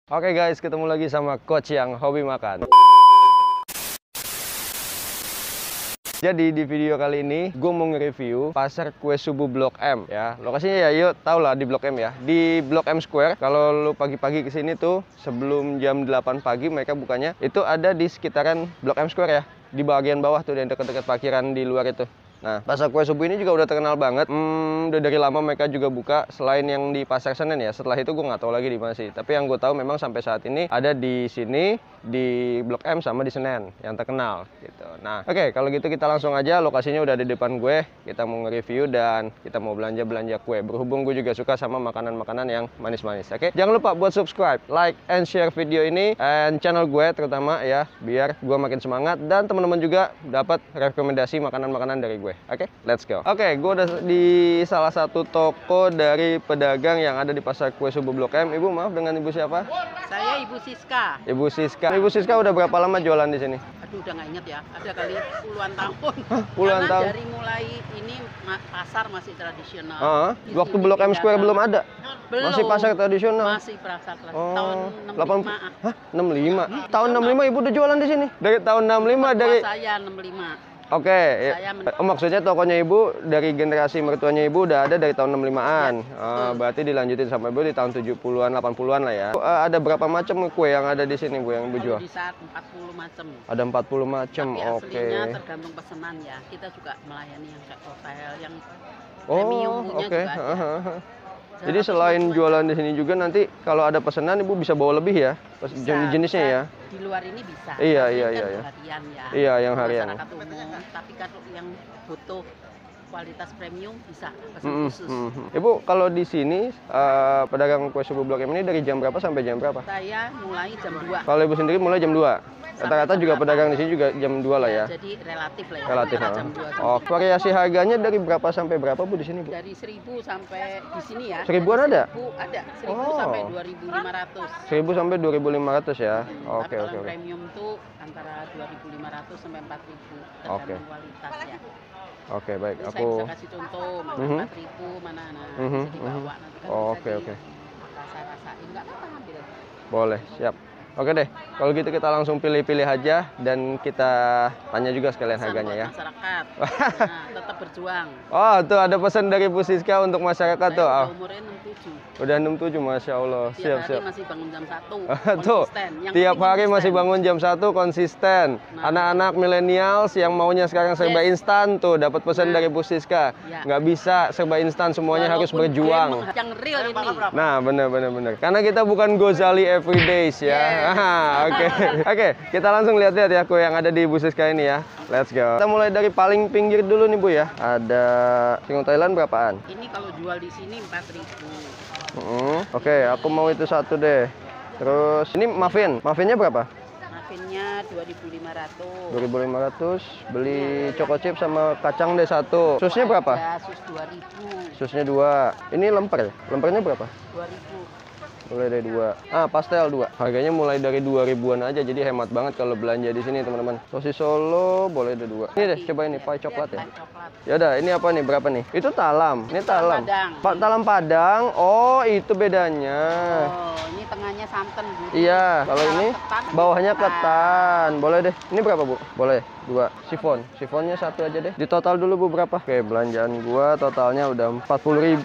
Oke guys, ketemu lagi sama Coach yang hobi makan. Jadi di video kali ini gue mau nge-review pasar kue subuh Blok M ya. Lokasinya ya yuk tau lah di Blok M ya. Di Blok M Square. Kalau lu pagi-pagi kesini tuh sebelum jam 8 pagi mereka bukanya. Itu ada di sekitaran Blok M Square ya. Di bagian bawah tuh yang dekat-dekat parkiran di luar itu. Nah, pasar kue subuh ini juga udah terkenal banget. Udah dari lama mereka juga buka. Selain yang di Pasar Senen ya. Setelah itu gue nggak tahu lagi di mana sih. Tapi yang gue tahu memang sampai saat ini ada di sini, di Blok M sama di Senen yang terkenal gitu. Nah, oke, kalau gitu kita langsung aja. Lokasinya udah di depan gue. Kita mau nge-review dan kita mau belanja kue. Berhubung gue juga suka sama makanan-makanan yang manis-manis. Oke, jangan lupa buat subscribe, like, and share video ini and channel gue terutama ya, biar gue makin semangat dan teman-teman juga dapat rekomendasi makanan-makanan dari gue. Oke, let's go. Oke, gue udah di salah satu toko dari pedagang yang ada di pasar kue subuh Blok M. Ibu, maaf, dengan ibu siapa? Saya Ibu Siska. Ibu Siska. Ibu Siska udah berapa lama jualan di sini? Aduh, udah nggak inget ya. Ada kali puluhan tahun. Puluhan Karena tahun? dari mulai ini pasar masih tradisional. Di Waktu sini Blok M Square belum ada? Belum. Masih pasar tradisional? Masih pasar tradisional. Tahun 65. Hah? 65? Tahun 65 ibu udah jualan di sini? Dari tahun 65 dari... Saya 65. Oke, maksudnya tokonya ibu dari generasi mertuanya ibu udah ada dari tahun 65-an. Ya, berarti dilanjutin sampai ibu di tahun 70-an, 80-an lah ya. Ada berapa macam kue yang ada di sini bu yang ibu jual? Di saat 40 macam. Ada 40 macam, oke. Tapi aslinya tergantung pesanan ya. Kita juga melayani yang kayak hotel, yang premium punya oke. juga ada. Jadi selain jualan di sini juga nanti kalau ada pesanan ibu bisa bawa lebih ya, jenisnya ya. Di luar ini bisa. Iya. Harian ya. Iya, yang harian. Masyarakat umum, tapi kalau yang butuh kualitas premium bisa pesan khusus. Ibu, kalau di sini pedagang kue subuh Blok M ini dari jam berapa sampai jam berapa? Saya mulai jam 2. Kalau ibu sendiri mulai jam 2. Rata-rata juga pedagang di sini juga jam 2 lah ya. Jadi relatif lah ya. Relatif. Jam 2. Oh, variasi harganya dari berapa sampai berapa bu di sini bu? Dari 1.000 sampai di sini ya. 1000-an ada? 1.000 ada. 1.000 sampai 2.500. 1.000 sampai 2.500 ya. Oke. Kalau premium tuh antara 2.500 sampai 4.000 tergantung kualitas ya. Oke, baik. Saya Aku bisa kasih contoh mana 4.000 mana bisa dibawa nanti kan Oke. rasa-rasain nggak apa-apa ambil. Boleh, siap. Oke deh, kalau gitu kita langsung pilih-pilih aja dan kita tanya juga sekalian harganya ya. Masyarakat, tetap berjuang. Oh, tuh ada pesan dari Bu Siska untuk masyarakat tuh. Udah umurnya 67. Udah 67, Masya Allah. Tiap Siap. hari masih bangun jam 1. Tuh, tiap hari konsisten. masih bangun jam 1 konsisten. Anak-anak milenials yang maunya sekarang serba instan tuh dapat pesan dari Bu Siska. Nggak bisa serba instan, semuanya harus berjuang. Yang real ini. Nah, bener. Karena kita bukan Gozali everydays ya. Oke, kita langsung lihat-lihat ya kue yang ada di Bu Siska ini ya. Let's go. Kita mulai dari paling pinggir dulu nih Bu ya. Ada singkong Thailand berapaan? Ini kalau jual di sini 4.000. Oke, aku mau itu satu deh. Terus ini muffinnya berapa? Muffinnya 2.500. 2.500. Beli choco chip sama kacang deh satu. Susnya berapa? Ya, sus 2.000. Susnya 2. Ini lemper. Lempernya berapa? 2.000. Mulai dari 2. Pastel 2. Harganya mulai dari 2.000-an aja, jadi hemat banget kalau belanja di sini, teman-teman. Sosis Solo boleh ada 2. Ini deh, coba ini pie coklat ya. Ya udah, ini apa nih? Berapa nih? Itu talam. Ini talam. Talam Padang. Oh, itu bedanya. Oh, ini tengahnya santan gitu. Iya, kalau ini bawahnya ketan. Boleh deh. Ini berapa, Bu? Boleh. 2. Sifonnya satu aja deh. Di total dulu, Bu, berapa? Oke, belanjaan gua totalnya udah 40.000.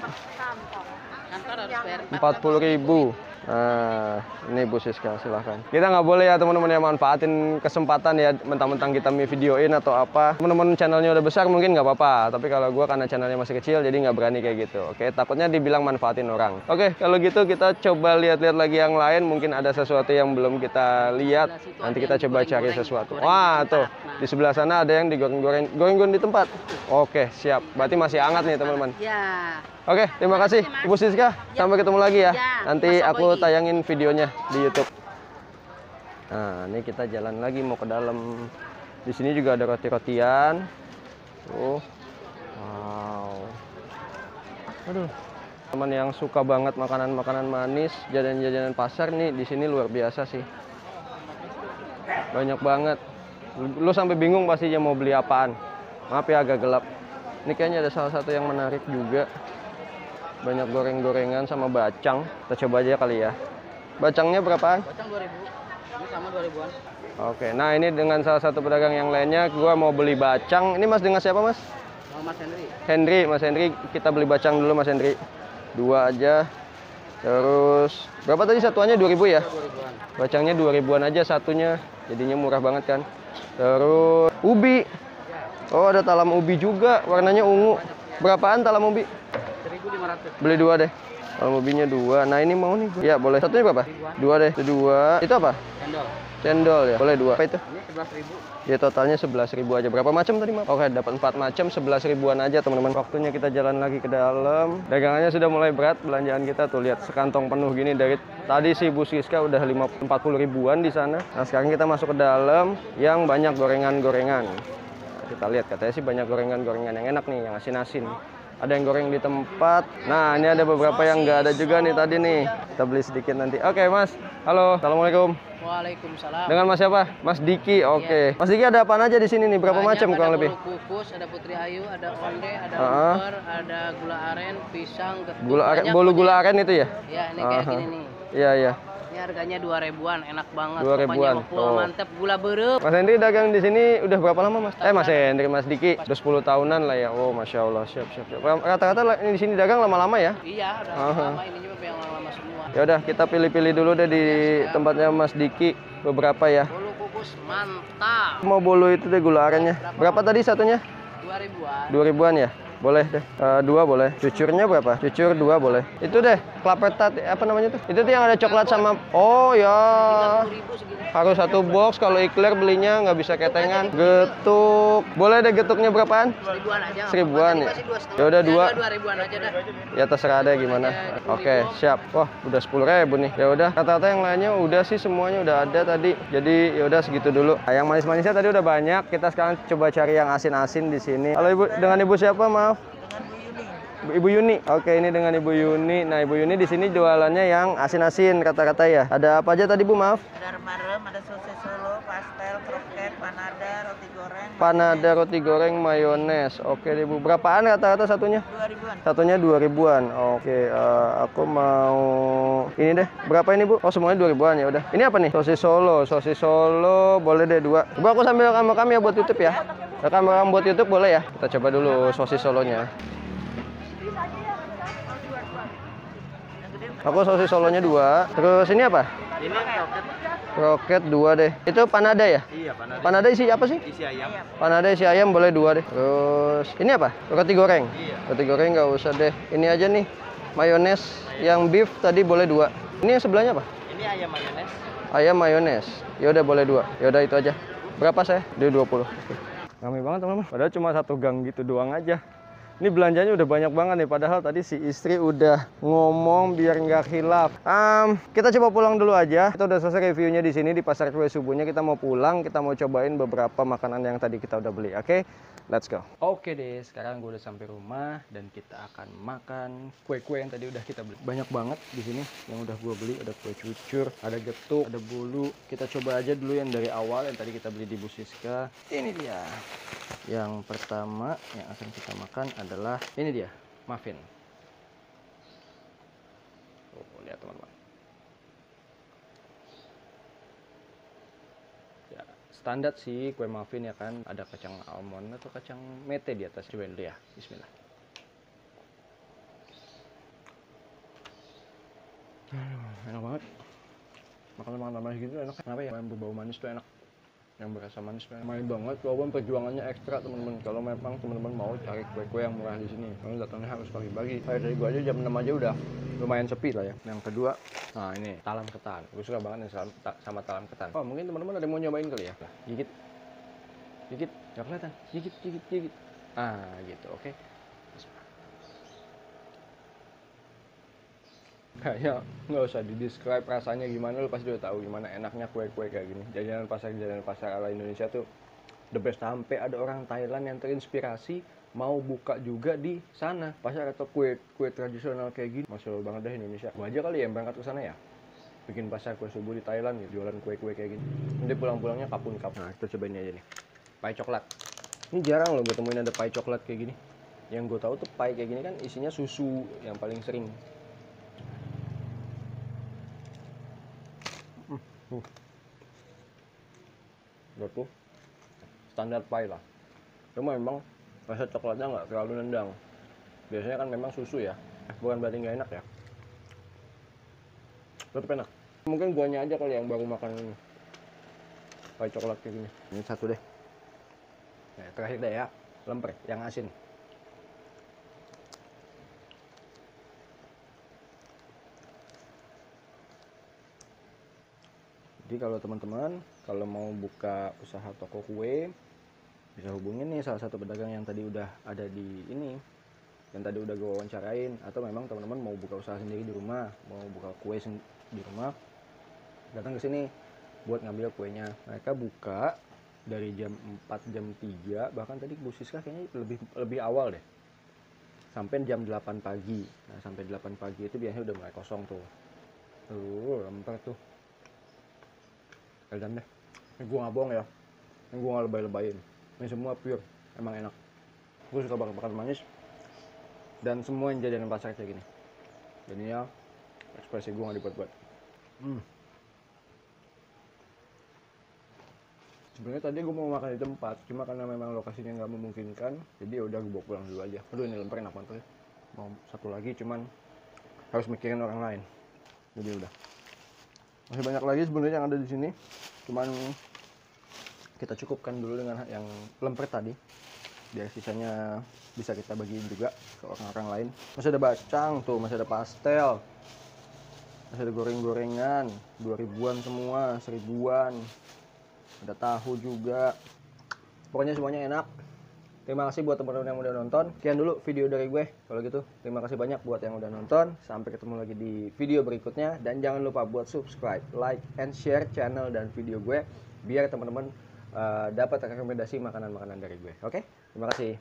Kantor harus bayar 40.000. Nah, ini Bu Siska, silahkan. Kita nggak boleh ya teman-teman yang manfaatin kesempatan ya, mentang-mentang kita videoin atau apa. Teman-teman channelnya udah besar mungkin nggak apa-apa, tapi kalau gua karena channelnya masih kecil jadi nggak berani kayak gitu. Oke, takutnya dibilang manfaatin orang. Oke, kalau gitu kita coba lihat-lihat lagi yang lain, mungkin ada sesuatu yang belum kita lihat. Nanti kita coba cari sesuatu. Wah, tuh. Di sebelah sana ada yang digoreng-goreng di tempat. Oke, siap. Berarti masih hangat nih, teman-teman. Ya. Oke, terima kasih Ibu Siska. Sampai ketemu lagi ya. Nanti aku tayangin videonya di YouTube. Nah, ini kita jalan lagi mau ke dalam. Di sini juga ada roti-rotian. Wow. Aduh. Teman yang suka banget makanan-makanan manis, jajanan-jajanan pasar nih di sini luar biasa sih. Banyak banget. Lu sampai bingung pastinya mau beli apaan. Maaf ya agak gelap. Ini kayaknya ada salah satu yang menarik juga. Banyak goreng-gorengan sama bacang. Kita coba aja kali ya. Bacangnya berapaan? Bacang 2000. Ini sama 2000-an. Oke, nah ini dengan salah satu pedagang yang lainnya, gua mau beli bacang. Ini Mas dengan siapa Mas? Sama Mas Henry. Henry, Mas Henry, kita beli bacang dulu Mas Henry. 2 aja. Terus berapa tadi satuannya 2000 ya? 2000-an. Bacangnya 2000-an aja satunya. Jadinya murah banget kan. Terus ubi. Oh, ada talam ubi juga, warnanya ungu. Berapaan talam ubi? 1500. Beli 2 deh. Talam ubinya 2. Nah, ini mau nih. Ya, boleh. Satunya berapa? 2 deh. Itu 2. Itu apa? Cendol. Cendol ya. Boleh 2. Apa itu? Ini 11.000. Ya totalnya 11.000 aja. Berapa macam tadi, Mas? Oke, dapat 4 macam, 11.000-an aja, teman-teman. Waktunya kita jalan lagi ke dalam. Dagangannya sudah mulai berat, belanjaan kita tuh lihat sekantong penuh gini dari tadi si Bu Siska udah 40.000-an di sana. Nah, sekarang kita masuk ke dalam yang banyak gorengan-gorengan. Nah, kita lihat katanya sih banyak gorengan-gorengan yang enak nih, yang asin-asin. Ada yang goreng di tempat. Nah, ini ada beberapa yang nggak ada juga nih tadi nih. Kita beli sedikit nanti. Oke, Mas. Halo, Assalamualaikum. Waalaikumsalam. Dengan Mas siapa? Mas Diki. Oke. Mas Diki ada apa aja di sini nih? Berapa macam kurang lebih? Ada bolu kukus, ada putri ayu, ada onde, ada Ah. luber, ada gula aren, pisang, getuk. Gula aren, Banyak bolu pokoknya. gula aren itu ya? Ya, ini kayak Aha. gini nih. Iya, iya. Ini harganya 2000-an, enak banget. 2000-an. Pokoknya Oh. mantep, gula berep. Mas Hendri dagang di sini udah berapa lama, Mas? Mas Hendri, Mas Diki. Udah 10 tahunan lah ya. Oh, Masya Allah. Siap, siap, siap. Rata-rata ini di sini dagang lama-lama ya? Iya, udah Aha. lama ini juga yang lama semua. Ya udah, kita pilih-pilih dulu deh di tempatnya Mas Diki. Beberapa ya. Bolu kukus mantap. Mau bolu itu deh gula arennya. Berapa tadi satunya? 2000-an. 2000-an ya? Boleh deh. 2 boleh. Cucurnya berapa? Cucur 2 boleh. Itu deh, klapetat apa namanya tuh? Itu tuh yang ada coklat sama. Oh ya. 30.000 segini. Harus 1 box, kalau iklir belinya nggak bisa ketengan. Getuk. Boleh deh getuknya berapaan? 1000-an aja. 1000-an ya? Ya udah 2. 2000-an aja dah. Ya terserah deh gimana. Oke, siap. Wah, udah 10.000 nih. Ya udah, kata-kata yang lainnya udah sih semuanya udah ada tadi. Jadi ya udah segitu dulu. Nah, yang manis-manisnya tadi udah banyak. Kita sekarang coba cari yang asin-asin di sini. Halo Ibu, dengan Ibu siapa? Maaf. Ibu Yuni. Oke, ini dengan Ibu Yuni. Nah, Ibu Yuni di sini jualannya yang asin-asin kata-kata ya. Ada apa aja tadi, Bu? Maaf. Ada rem-rem, ada sosis Solo, pastel, kroket, panada, roti goreng. Panada, roti goreng, mayones. Oke, deh, Bu. Berapaan kata-kata satunya? 2000-an. Satunya 2000-an. Oke, aku mau ini deh. Berapa ini, Bu? Oh, semuanya 2000-an ya udah. Ini apa nih? Sosis Solo. Sosis Solo boleh deh 2. Bu, aku sambil rekam ya buat YouTube ya. Rekam buat YouTube boleh ya? Kita coba dulu sosis Solonya. Aku sosis Solonya 2. Terus ini apa? Ini kroket. Kroket 2 deh. Itu panada ya? Iya, panada. Panada isi apa sih? Isi ayam. Panada isi ayam boleh 2 deh. Terus ini apa? Roti goreng. Iya. Roti goreng nggak usah deh. Ini aja nih. Mayones yang beef tadi boleh 2. Ini yang sebelahnya apa? Ini ayam mayones. Ayam mayones. Ya udah boleh 2. Ya udah itu aja. Berapa saya? Dia 20. Oke. Ramai banget teman-teman. Padahal cuma 1 gang gitu doang aja. Ini belanjanya udah banyak banget nih. Padahal tadi si istri udah ngomong biar nggak khilaf. Kita coba pulang dulu aja. Kita udah selesai reviewnya di sini di Pasar Kue Subuhnya. Kita mau pulang. Kita mau cobain beberapa makanan yang tadi kita udah beli. Oke, let's go. Oke deh, sekarang gue udah sampai rumah dan kita akan makan kue-kue yang tadi udah kita beli. Banyak banget di sini yang udah gue beli. Ada kue cucur, ada getuk, ada bolu. Kita coba aja dulu yang dari awal yang tadi kita beli di Bu Siska. Ini dia. Yang pertama yang akan kita makan adalah ini dia, muffin. Oh, lihat teman-teman. Ya, standar sih kue muffin ya kan, ada kacang almond atau kacang mete di atas. Cobain dulu ya. Bismillah. Enak banget. Makan gitu enak. Kenapa ya? Yang berbau manis tuh enak. Yang berasa manis main banget, walaupun perjuangannya ekstra teman-teman. Kalau memang teman-teman mau cari kue-kue yang murah di sini, kalau datangnya harus pagi-pagi. Kayak dari gua aja jam 6 aja udah lumayan sepi lah ya. Yang kedua, nah ini talam ketan. Gue suka banget nih sama talam ketan. Oh, mungkin teman-teman ada yang mau nyobain kali ya. Gigit, gigit, nggak kelihatan. Gigit, gigit, gigit. Ah, gitu, oke. Kayaknya nggak usah di-describe rasanya gimana, lu pasti udah tahu gimana enaknya kue-kue kayak gini. Jajanan pasar ala Indonesia tuh the best. Sampai ada orang Thailand yang terinspirasi mau buka juga di sana pasar atau kue tradisional kayak gini. Masya Allah banget dah Indonesia. Gua aja kali ya yang berangkat ke sana ya, bikin pasar kue subuh di Thailand gitu, jualan kue-kue kayak gini. Nanti pulang-pulangnya kapun. Nah, kita cobain aja nih. Pai coklat. Ini jarang loh gue temuin ada pai coklat kayak gini. Yang gue tahu tuh pai kayak gini kan isinya susu yang paling sering. Udah tuh standar pie lah. Cuma memang rasa coklatnya nggak terlalu nendang. Biasanya kan memang susu ya, bukan berarti nggak enak ya. Tetap enak. Mungkin guanya aja kali yang baru makan pie coklat kayak gini. Ini satu deh. Nah, terakhir deh ya, lemper yang asin. Jadi kalau teman-teman kalau mau buka usaha toko kue, bisa hubungin nih salah satu pedagang yang tadi udah ada di ini, yang tadi udah gue wawancarain. Atau memang teman-teman mau buka usaha sendiri di rumah, mau buka kue di rumah, datang ke sini buat ngambil kuenya. Mereka buka dari jam 4, jam 3, bahkan tadi Bu Siska kayaknya lebih awal deh, sampai jam 8 pagi. Nah, sampai 8 pagi itu biasanya udah mulai kosong tuh. Lemper tuh dan deh. Ini gue nggak bohong ya, ini gue nggak lebay-lebayin, ini semua pure, emang enak. Gue suka banget makan manis, dan semua yang jajanan pasar kayak gini. Jadinya ekspresi gue nggak dibuat-buat. Sebenarnya tadi gue mau makan di tempat, cuma karena memang lokasinya nggak memungkinkan, jadi udah gue bawa pulang dulu aja. Aduh, ini lemper enak banget ya. Mau satu lagi, cuman harus mikirin orang lain. Jadi udah. Masih banyak lagi sebenarnya yang ada di sini, cuman kita cukupkan dulu dengan yang lemper tadi, biar sisanya bisa kita bagiin juga ke orang-orang lain. Masih ada bacang tuh, masih ada pastel, masih ada goreng-gorengan, 2000-an semua, 1000-an, ada tahu juga. Pokoknya semuanya enak. Terima kasih buat teman-teman yang udah nonton. Sekian dulu video dari gue. Kalau gitu, terima kasih banyak buat yang udah nonton. Sampai ketemu lagi di video berikutnya. Dan jangan lupa buat subscribe, like, and share channel dan video gue, biar teman-teman dapat rekomendasi makanan-makanan dari gue. Oke? Terima kasih.